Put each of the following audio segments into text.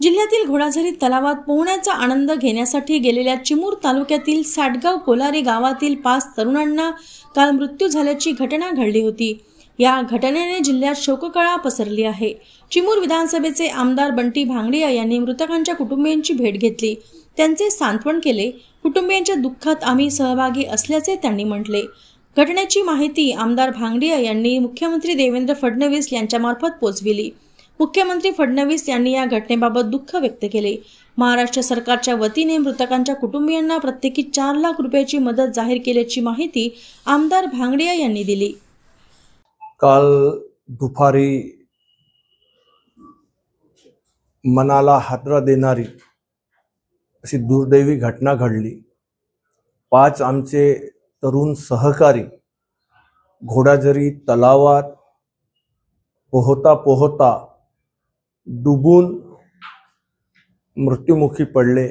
जिल्ह्यातील घोडाझरी तलावात पोहण्याचा आनंद घेण्यासाठी गेलेल्या चिमूर तालुक्यातील साटगाव कोलारी गावातील 5 तरुणांना काल मृत्यू झाल्याची घटना घडली होती। या घटनेने जिल्ह्यात शोककळा पसरली आहे। चिमूर विधानसभेचे आमदार बंटी भांगडिया यांनी मृतकांच्या कुटुंबियांची भेट घेतली, त्यांचे सांत्वन केले। कुटुंबियांच्या दुःखात आम्ही सहभागी असल्याचे त्यांनी म्हटले। घटनेची माहिती आमदार भांगडिया यांनी मुख्यमंत्री देवेंद्र फडणवीस यांच्यामार्फत पोहोचविली। मुख्यमंत्री फडणवीस यांनी या घटनेबाबत दुःख व्यक्त केले। महाराष्ट्र सरकारच्या वतीने मृतकांच्या कुटुंबियांना प्रत्येकी 4 लाख रुपयाची मदत जाहीर केल्याची माहिती आमदार भांगडिया यांनी दिली। काल दुपारी मनाला हादरा देणारी अशी दुर्दैवी घटना घडली। 5 आमचे तरुण सहकारी घोडाझरी तलावात पोहता पोहता डुबून मृत्युमुखी पडले।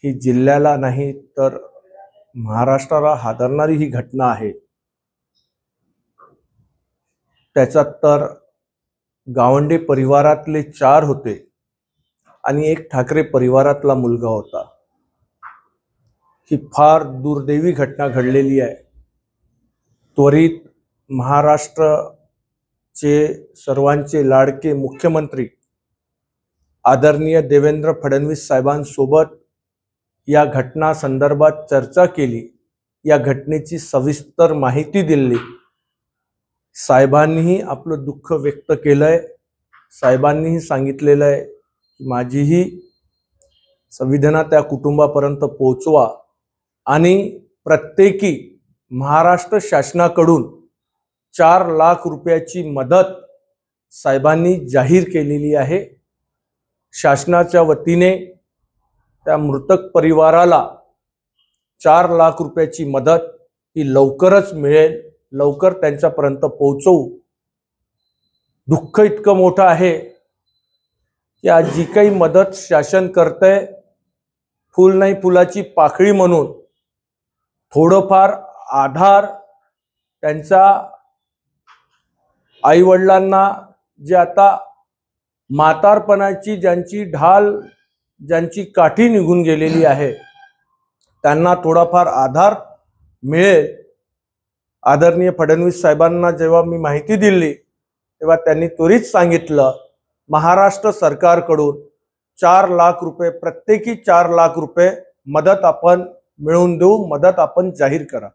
ही जिल्ह्याला नाही तर महाराष्ट्राला हादरणारी ही घटना आहे। त्याच्यात तर गावंडे परिवारातले 4 होते आणि एक ठाकरे परिवारातला मुलगा होता। ही फार दुर्दैवी घटना घडलेली आहे। त्वरित महाराष्ट्रचे सर्वांचे लाडके मुख्यमंत्री आदरणीय देवेंद्र फडणवीस साहेबांसोबत या घटना संदर्भात चर्चा केली। या घटनेची सविस्तर माहिती दिली। साहेबांनीही आपलं दुःख व्यक्त केलंय। साहेबांनीही सांगितलेलं आहे की माझीही संवेदना त्या कुटुंबापर्यंत पोहोचवा आणि प्रत्येकी महाराष्ट्र शासनाकडून 4 लाख रुपयाची मदत साहेबांनी जाहीर केलेली आहे। शासनाच्या वतीने त्या मृतक परिवाराला 4 लाख रुपयाची मदत ही लवकरच मिळेल। लवकर त्यांच्यापर्यंत पोहोचवू। दुःख इतकं मोठं आहे की आज जी काही मदत शासन करतंय, फुल नाही फुलाची पाकळी म्हणून थोडंफार आधार त्यांच्या आई वडिलांना जे आता म्हातारपणाची ज्यांची ढाल ज्यांची काठी निघून गेलेली आहे त्यांना थोडाफार आधार मिळेल। आदरणीय फडणवीस साहेबांना जेव्हा मी माहिती दिली तेव्हा त्यांनी त्वरित सांगितलं महाराष्ट्र सरकारकडून 4 लाख रुपये प्रत्येकी 4 लाख रुपये मदत आपण मिळवून देऊ, मदत आपण जाहीर करा।